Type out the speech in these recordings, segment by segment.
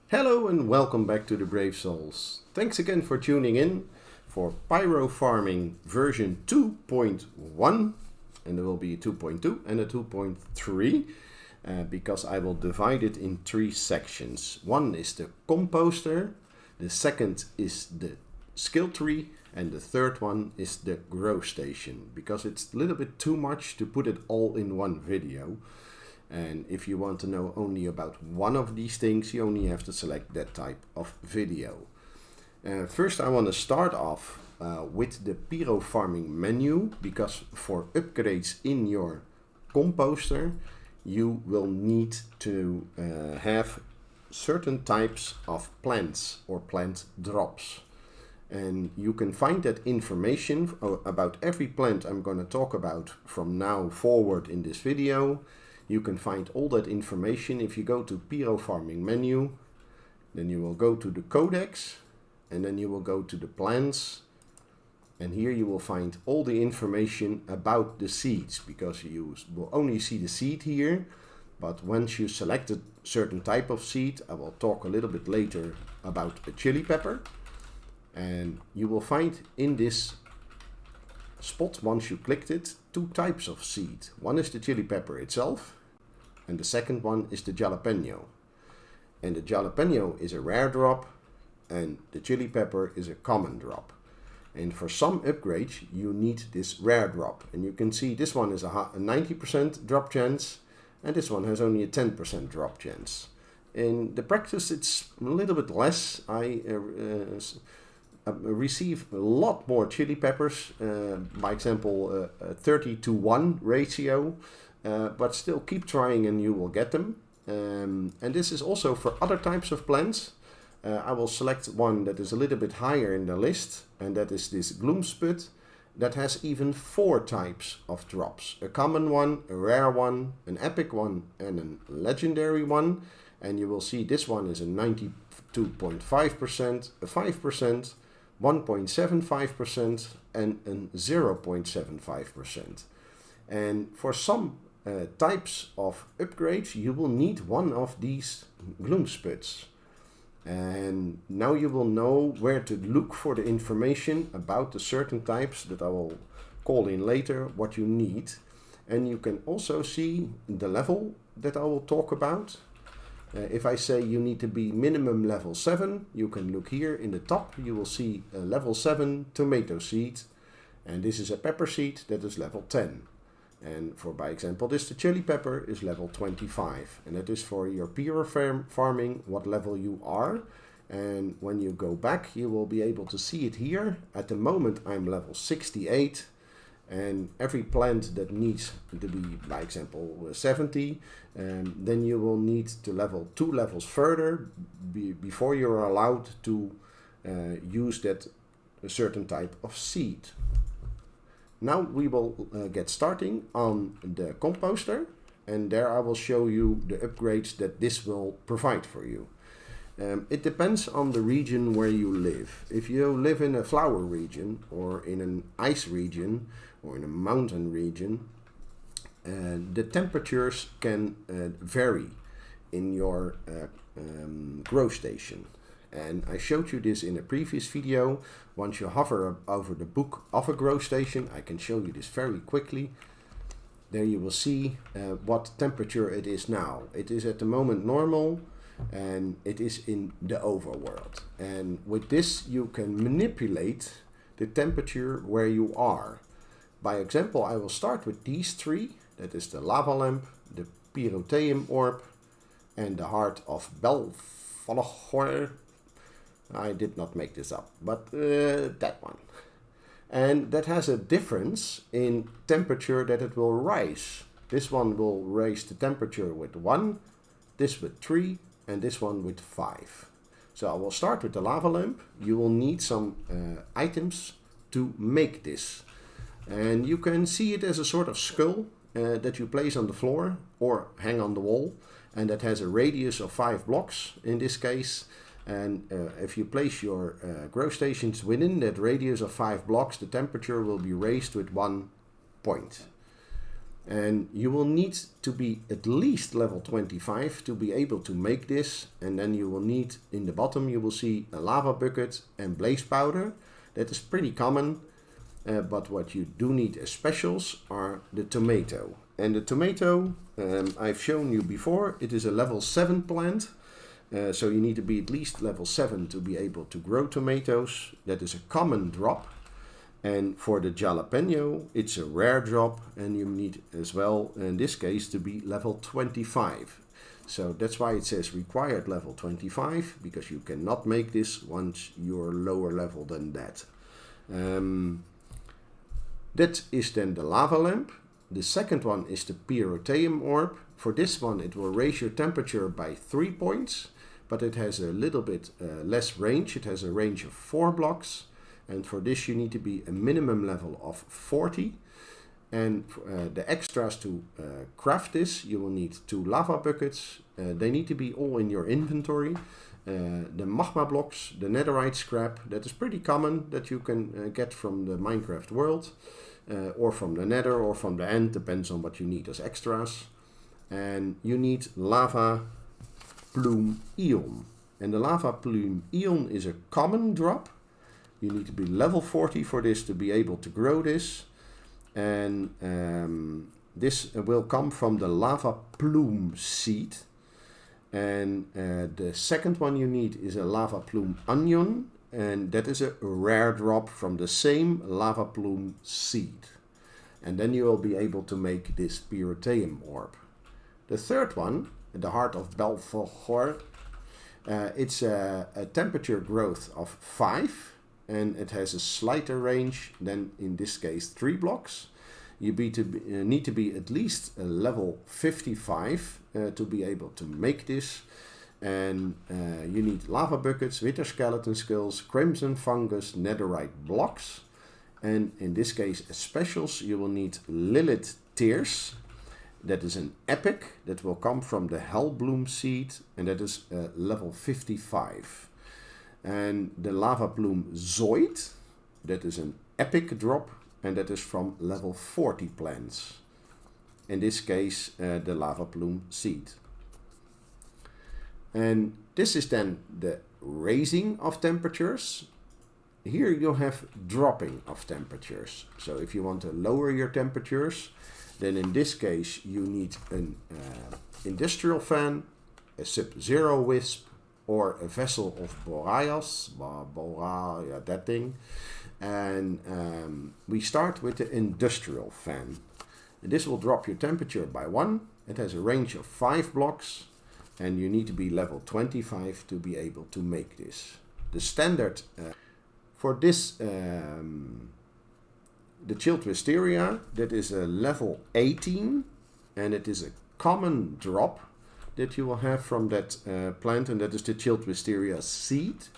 Hello and welcome back to the Brave Souls. Thanks again for tuning in for Pyrofarming version 2.1, and there will be a 2.2 and a 2.3 because I will divide it in three sections. One is the Composter, the second is the skill tree, and the third one is the grow station, because it's a little bit too much to put it all in one video. And if you want to know only about one of these things, you only have to select that type of video. First I want to start off with the Pyrofarming menu, because for upgrades in your Composter you will need to have certain types of plants or plant drops. And you can find that information about every plant I'm going to talk about from now forward in this video. You can find all that information if you go to Pyrofarming menu, then you will go to the codex, and then you will go to the plants, and here you will find all the information about the seeds, because you will only see the seed here, but once you select a certain type of seed, I will talk a little bit later about a chili pepper, and you will find in this spot, once you clicked it, two types of seed. One is the chili pepper itself, and the second one is the jalapeno. And the jalapeno is a rare drop, and the chili pepper is a common drop. And for some upgrades you need this rare drop, and you can see this one is a 90% drop chance, and this one has only a 10% drop chance. In the practice it's a little bit less. I receive a lot more chili peppers, by example a 30-to-1 ratio, but still keep trying and you will get them. And this is also for other types of plants. I will select one that is a little bit higher in the list, and that is this gloom spud, that has even 4 types of drops: a common one, a rare one, an epic one, and a legendary one. And you will see this one is a 92.5%, a 5%, 1.75%, and a 0.75%. And for some types of upgrades you will need one of these gloom spuds. And now you will know where to look for the information about the certain types that I will call in later, what you need. And you can also see the level that I will talk about. If I say you need to be minimum level 7, you can look here in the top, you will see a level 7 tomato seed, and this is a pepper seed that is level 10. And for, by example, this the chili pepper is level 25, and that is for your Pyrofarming what level you are. And when you go back you will be able to see it here. At the moment I'm level 68, and every plant that needs to be, by example, 70, then you will need to level 2 levels further before you're allowed to use that a certain type of seed. Now we will get starting on the Composter, and there I will show you the upgrades that this will provide for you. It depends on the region where you live. If you live in a flower region, or in an ice region, or in a mountain region, the temperatures can vary in your grow station. And I showed you this in a previous video. Once you hover over the book of a grow station, I can show you this very quickly. There you will see what temperature it is now. It is at the moment normal, and it is in the Overworld. And with this you can manipulate the temperature where you are. By example, I will start with these 3. That is the lava lamp, the pyrotheum orb, and the heart of Belfalchor. I did not make this up, but that one. And that has a difference in temperature that it will rise. This one will raise the temperature with 1, this with 3, and this one with 5. So I will start with the lava lamp. You will need some items to make this. And you can see it as a sort of skull that you place on the floor or hang on the wall. And that has a radius of 5 blocks in this case. And if you place your grow stations within that radius of 5 blocks, the temperature will be raised with 1 point. And you will need to be at least level 25 to be able to make this. And then you will need, in the bottom, you will see a lava bucket and blaze powder. That is pretty common. But what you do need as specials are the tomato. And the tomato, I've shown you before, it is a level 7 plant. So you need to be at least level 7 to be able to grow tomatoes. That is a common drop. And for the jalapeno, it's a rare drop, and you need as well, in this case, to be level 25. So that's why it says required level 25, because you cannot make this once you're lower level than that. That is then the lava lamp. The second one is the pyrotheum orb. For this one, it will raise your temperature by 3 points, but it has a little bit less range. It has a range of 4 blocks. And for this you need to be a minimum level of 40. And the extras to craft this, you will need 2 lava buckets. They need to be all in your inventory. The magma blocks, the netherite scrap, that is pretty common that you can get from the Minecraft world. Or from the nether or from the end, depends on what you need as extras. And you need lava plume eon. And the lava plume eon is a common drop. You need to be level 40 for this to be able to grow this. And this will come from the lava plume seed. And the second one you need is a lava plume onion. And that is a rare drop from the same lava plume seed. And then you will be able to make this pyrotheum orb. The third one, the Heart of Belfagor, it's a temperature growth of 5. And it has a slighter range than, in this case, 3 blocks. You need to be at least level 55 to be able to make this. And you need lava buckets, wither skeleton skulls, crimson fungus, netherite blocks. And in this case, as specials, you will need Lilith tears. That is an epic that will come from the Hellbloom seed, and that is level 55. And the lava plume zoid, that is an epic drop, and that is from level 40 plants. In this case, the lava plume seed. And this is then the raising of temperatures. Here you have dropping of temperatures. So if you want to lower your temperatures, then in this case you need an industrial fan, a sub-zero wisp, or a vessel of Boreas, yeah, that thing. And we start with the industrial fan. And this will drop your temperature by 1. It has a range of 5 blocks, and you need to be level 25 to be able to make this. The standard for this, the chilled wisteria, that is a level 18, and it is a common drop that you will have from that plant, and that is the chilled wisteria seed.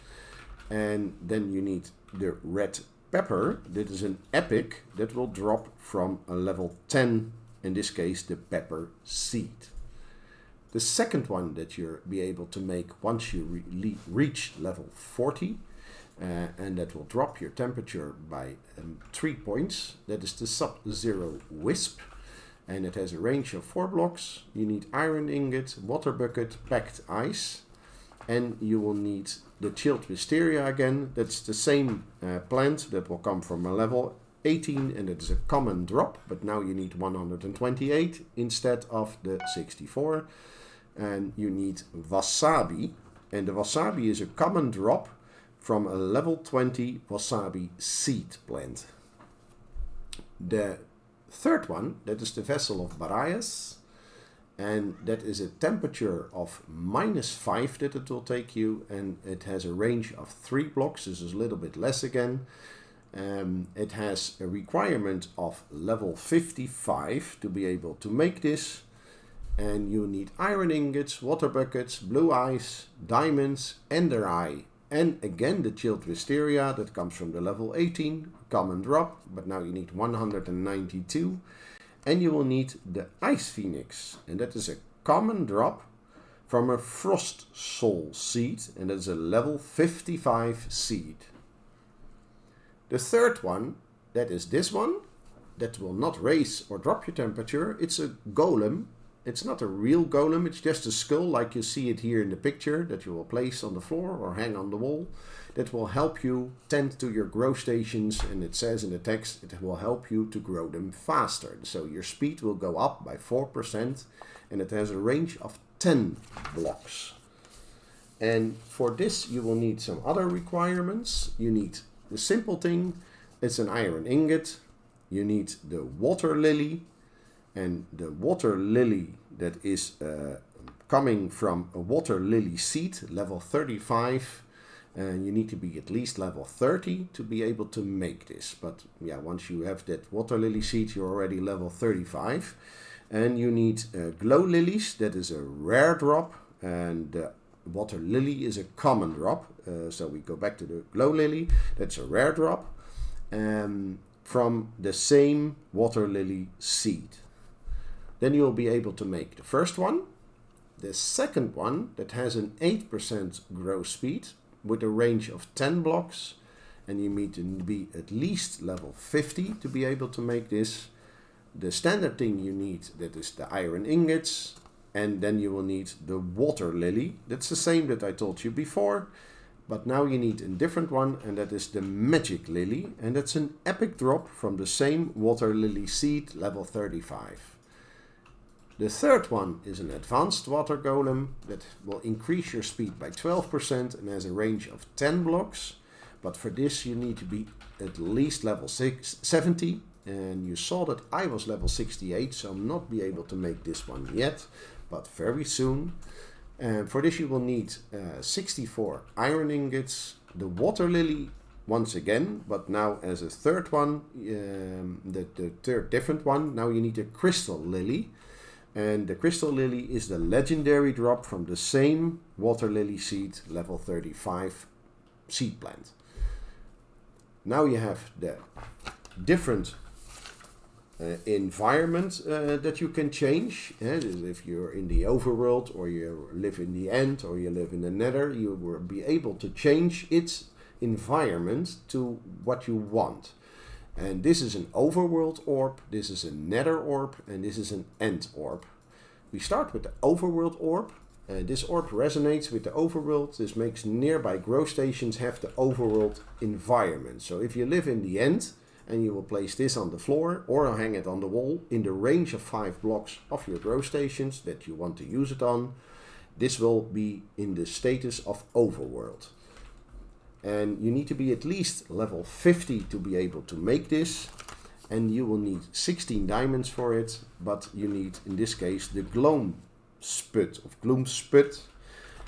And then you need the red pepper, that is an epic that will drop from a level 10, in this case the pepper seed. The second one that you'll be able to make once you reach level 40, and that will drop your temperature by 3 points, that is the sub-zero wisp. And it has a range of 4 blocks. You need iron ingot, water bucket, packed ice. And you will need the chilled wisteria again. That's the same plant that will come from a level 18. And it is a common drop. But now you need 128 instead of the 64. And you need wasabi. And the wasabi is a common drop from a level 20 wasabi seed plant. The third one, that is the vessel of Boreas, and that is a temperature of -5 that it will take you, and it has a range of 3 blocks. This is a little bit less again. It has a requirement of level 55 to be able to make this, and you need iron ingots, water buckets, blue ice, diamonds, ender eye, and again the chilled wisteria that comes from the level 18, common drop, but now you need 192. And you will need the ice phoenix, and that is a common drop from a frost soul seed, and that is a level 55 seed. The third one, that is this one, that will not raise or drop your temperature. It's a golem. It's not a real golem, it's just a skull like you see it here in the picture that you will place on the floor or hang on the wall. That will help you tend to your grow stations, and it says in the text it will help you to grow them faster. So your speed will go up by 4% and it has a range of 10 blocks. And for this you will need some other requirements. You need the simple thing, it's an iron ingot. You need the water lily, and the water lily that is coming from a water lily seed, level 35. And you need to be at least level 30 to be able to make this. But yeah, once you have that water lily seed, you're already level 35. And you need glow lilies, that is a rare drop, and water lily is a common drop. So we go back to the glow lily, that's a rare drop, from the same water lily seed. Then you'll be able to make the first one. The second one, that has an 8% grow speed with a range of 10 blocks, and you need to be at least level 50 to be able to make this. The standard thing you need, that is the iron ingots, and then you will need the water lily. That's the same that I told you before, but now you need a different one, and that is the magic lily, and that's an epic drop from the same water lily seed, level 35. The third one is an advanced water golem that will increase your speed by 12% and has a range of 10 blocks. But for this you need to be at least level 70. And you saw that I was level 68, so I'll not be able to make this one yet, but very soon. And for this you will need 64 iron ingots, the water lily once again, but now as a third one, the third different one. Now you need a crystal lily. And the crystal lily is the legendary drop from the same water lily seed, level 35 seed plant. Now you have the different environment that you can change. If you're in the overworld, or you live in the end, or you live in the nether, you will be able to change its environment to what you want. And this is an overworld orb, this is a nether orb, and this is an end orb. We start with the overworld orb. This orb resonates with the overworld. This makes nearby grow stations have the overworld environment. So if you live in the end, and you will place this on the floor or hang it on the wall in the range of 5 blocks of your grow stations that you want to use it on, this will be in the status of overworld. And you need to be at least level 50 to be able to make this, and you will need 16 diamonds for it, but you need in this case the gloom sput,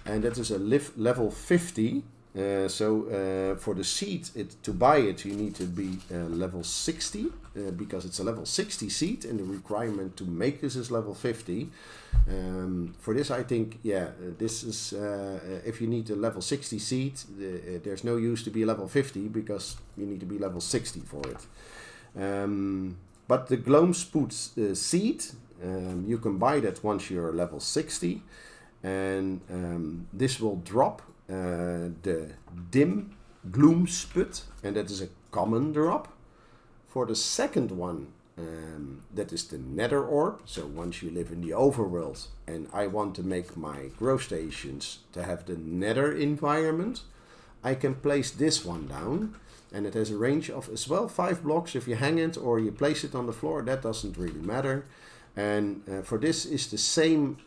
and that is a level 50. For the seed, to buy it you need to be level 60, because it's a level 60 seed and the requirement to make this is level 50. For this I think, this is, if you need a level 60 seed, there's no use to be level 50, because you need to be level 60 for it. But the gloom sput seed, you can buy that once you're level 60, and this will drop the dim gloom sput, and that is a common drop. For the second one, that is the nether orb. So once you live in the overworld and I want to make my grow stations to have the nether environment, I can place this one down, and it has a range of as well 5 blocks. If you hang it or you place it on the floor, that doesn't really matter. And for this is the same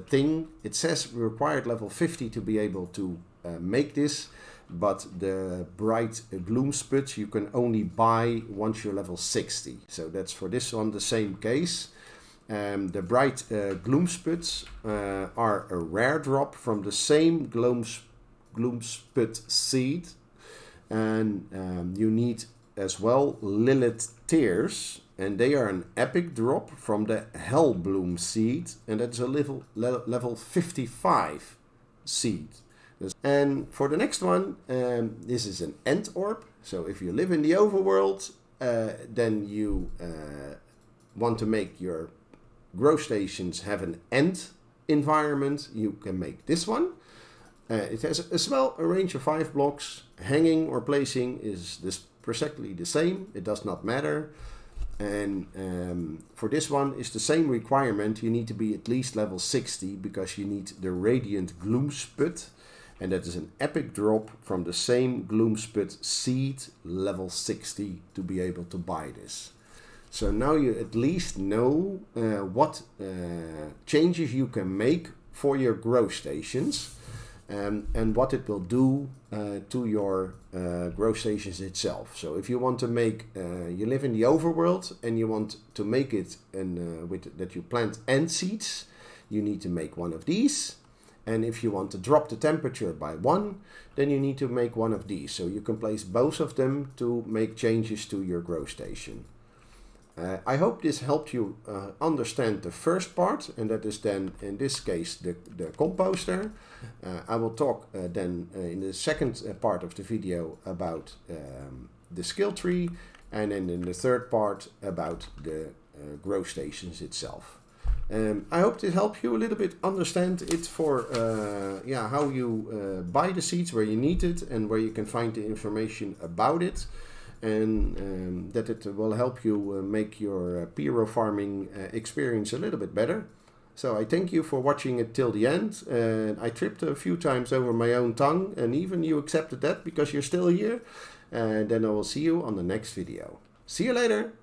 thing. It says required level 50 to be able to make this, but the bright gloom sputs you can only buy once you're level 60. So that's for this one the same case. The bright gloom sputs are a rare drop from the same gloom sput seed, and you need as well Lilith tears, and they are an epic drop from the Hellbloom seed, and that's a level 55 seed. And for the next one, this is an end orb. So if you live in the overworld, then you want to make your grow stations have an end environment, you can make this one. It has as well a range of 5 blocks. Hanging or placing is precisely the same. It does not matter. And for this one is the same requirement. You need to be at least level 60 because you need the Radiant Gloom Spud, and that is an epic drop from the same Gloom Spud seed level 60 to be able to buy this. So now you at least know what changes you can make for your grow stations, and what it will do to your grow stations itself. So if you want to make, you live in the overworld and you want to make it with that you plant ant seeds, you need to make one of these. And if you want to drop the temperature by 1, then you need to make one of these. So you can place both of them to make changes to your grow station. I hope this helped you understand the first part, and that is then in this case the composter. I will talk then in the second part of the video about the skill tree, and then in the third part about the grow stations itself. I hope this helped you a little bit understand it for how you buy the seeds, where you need it, and where you can find the information about it. And that it will help you make your Pyrofarming experience a little bit better. So I thank you for watching it till the end. I tripped a few times over my own tongue, and even you accepted that because you're still here. And then I will see you on the next video. See you later!